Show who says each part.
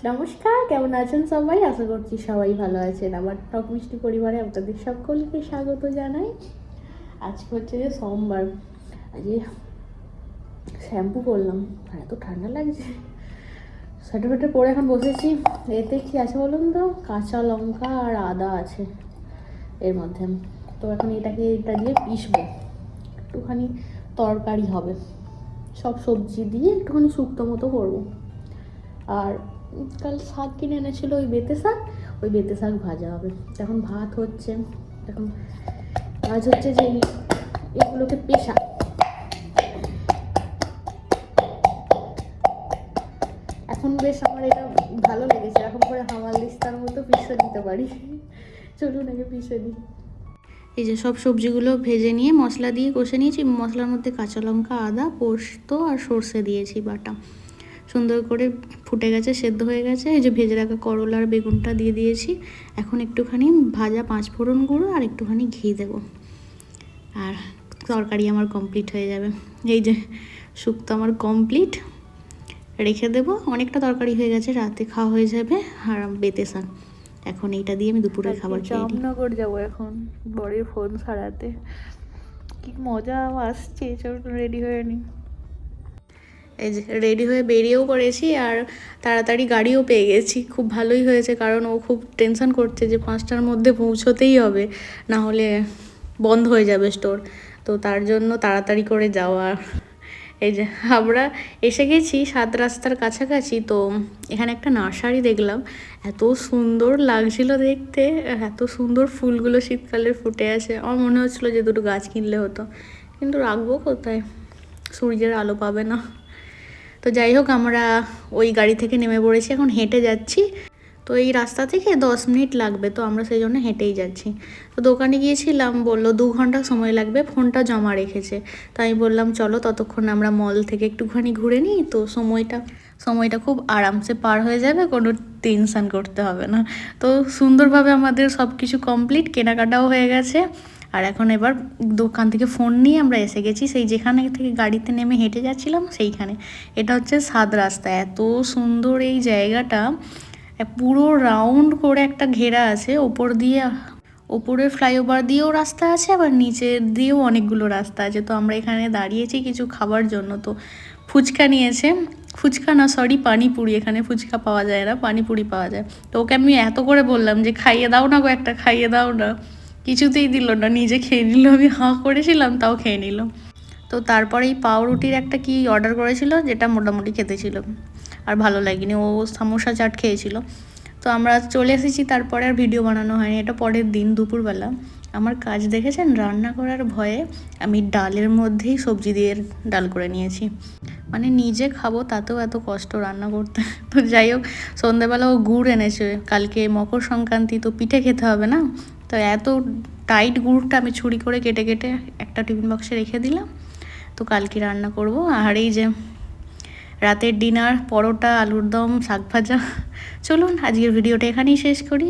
Speaker 1: নমস্কার, কেমন আছেন সবাই? আশা করছি সবাই ভালো আছেন। আমার টক মিষ্টি পরিবারে আপনাদের সকলকে স্বাগত জানাই। আজকে হচ্ছে যে সোমবার। আজকে শ্যাম্পু করলাম, এত ঠান্ডা লাগছে। সোয়েটার ফেটার পরে এখন বসেছি। এতে কি আছে বলুন তো? কাঁচা লঙ্কা আর আদা আছে এর মধ্যে। তো এখন এটা দিয়ে পিষবো, একটুখানি তরকারি হবে। সব সবজি দিয়ে একটুখানি শুক্তো মতো করবো। আর কাল শাক কিনে এনেছিল, ওই বেতে শাক ভাজা হবে। এখন ভাত হচ্ছে, এখন কাজ হচ্ছে যে এগুলোকে পেশা। এখন বেশ আমার এটা ভালো লেগেছে, এখন করে হামাল দিস্তার মতো পিষে দিতে পারি। চলুন আগে পিষে দিই। এই যে সব সবজিগুলো ভেজে নিয়ে মশলা দিয়ে কষে নিয়েছি। মশলার মধ্যে কাঁচা লঙ্কা, আদা, পোস্ত আর সর্ষে দিয়েছি বাটা। সুন্দর করে ফুটে গেছে, সেদ্ধ হয়ে গেছে। এই যে ভেজে রাখা করলা আর বেগুনটা দিয়ে দিয়েছি। এখন একটুখানি ভাজা 5 ফোড়ন গুঁড়ো আর একটুখানি ঘি দেবো, আর তরকারি আমার কমপ্লিট হয়ে যাবে। এই যে শুক্তো আমার কমপ্লিট, রেখে দেবো। অনেকটা তরকারি হয়ে গেছে, রাতে খাওয়া হয়ে যাবে। আর বেতে শাক, এখন এইটা দিয়ে আমি দুপুরের খাবার খেয়ে নিই। জামনগর যাবো এখন বরের ফোন সারাতে। কি মজা আসছে, চল রেডি হয়ে নিই। এই যে রেডি হয়ে বেরিয়েও পড়েছি, আর তাড়াতাড়ি গাড়িও পেয়ে গেছি। খুব ভালোই হয়েছে, কারণ ও খুব টেনশন করছে যে 5টার মধ্যে পৌঁছতেই হবে, না হলে বন্ধ হয়ে যাবে স্টোর। তো তার জন্য তাড়াতাড়ি করে যাওয়া। এই যে আমরা এসে গেছি 7 রাস্তার কাছাকাছি। তো এখানে একটা নার্সারি দেখলাম, এত সুন্দর লাগছিল দেখতে, এত সুন্দর ফুলগুলো শীতকালে ফুটে আছে। আমার মনে হচ্ছিলো যে দুটো গাছ কিনলে হতো, কিন্তু রাখবো কোথায়, সূর্যের আলো পাবে না। তো যাই হোক, আমরা ওই গাড়ি থেকে নেমে পড়েছি, এখন হেঁটে যাচ্ছি। তো এই রাস্তা থেকে 10 মিনিট লাগবে, তো আমরা সেই জন্য হেঁটেই যাচ্ছি। তো দোকানে গিয়েছিলাম, বললো 2 ঘন্টা সময় লাগবে, ফোনটা জমা রেখেছে। তো আমি বললাম চলো ততক্ষণ আমরা মল থেকে একটুখানি ঘুরে নিই। তো সময়টা খুব আরামসে পার হয়ে যাবে, কোনো টেনশান করতে হবে না। তো সুন্দরভাবে আমাদের সব কিছু কমপ্লিট, কেনাকাটাও হয়ে গেছে। আর এখন এবার দোকান থেকে ফোন নিয়ে আমরা এসে গেছি সেই যেখানে থেকে গাড়িতে নেমে হেঁটে যাচ্ছিলাম সেইখানে। এটা হচ্ছে 7 রাস্তা। এত সুন্দর এই জায়গাটা, পুরো রাউন্ড করে একটা ঘেরা আছে। ওপরে ফ্লাইওভার দিয়েও রাস্তা আছে, আবার নিচের দিয়েও অনেকগুলো রাস্তা আছে। তো আমরা এখানে দাঁড়িয়েছি কিছু খাবার জন্য। তো ফুচকা নিয়েছে, ফুচকা না সরি পানিপুরি। এখানে ফুচকা পাওয়া যায় না, পানিপুরি পাওয়া যায়। তো ওকে আমি এত করে বললাম যে খাইয়ে দাও না গো, একটা খাইয়ে দাও না, কিছুতেই দিল না, নিজে খেয়ে নিল। আমি হাঁ করেছিলাম, তাও খেয়ে নিল। তো তারপরে এই পাউরুটির একটা কি অর্ডার করেছিল, যেটা মোটামুটি খেতে ছিল, আর ভালো লাগেনি। ও সামোসা চাট খেয়েছিল। তো আমরা চলে এসেছি, তারপরে আর ভিডিও বানানো হয়নি। এটা পরের দিন দুপুরবেলা। আমার কাজ দেখেছেন, রান্না করার ভয়ে আমি ডালের মধ্যেই সবজি দিয়ে ডাল করে নিয়েছি। মানে নিজে খাবো, তাতেও এত কষ্ট রান্না করতে। তো যাই হোক, সন্ধ্যেবেলা ও গুড় এনেছে, কালকে মকর সংক্রান্তি, তো পিঠে খেতে হবে না। তো এত টাইট গুড়টা আমি ছুরি করে কেটে কেটে একটা টিফিন বক্সে রেখে দিলাম। তো কালকে রান্না করব। আর এই যে রাতের ডিনার, পরোটা, আলুর দম, শাক ভাজা। চলুন আজকের ভিডিওটা এখানেই শেষ করি।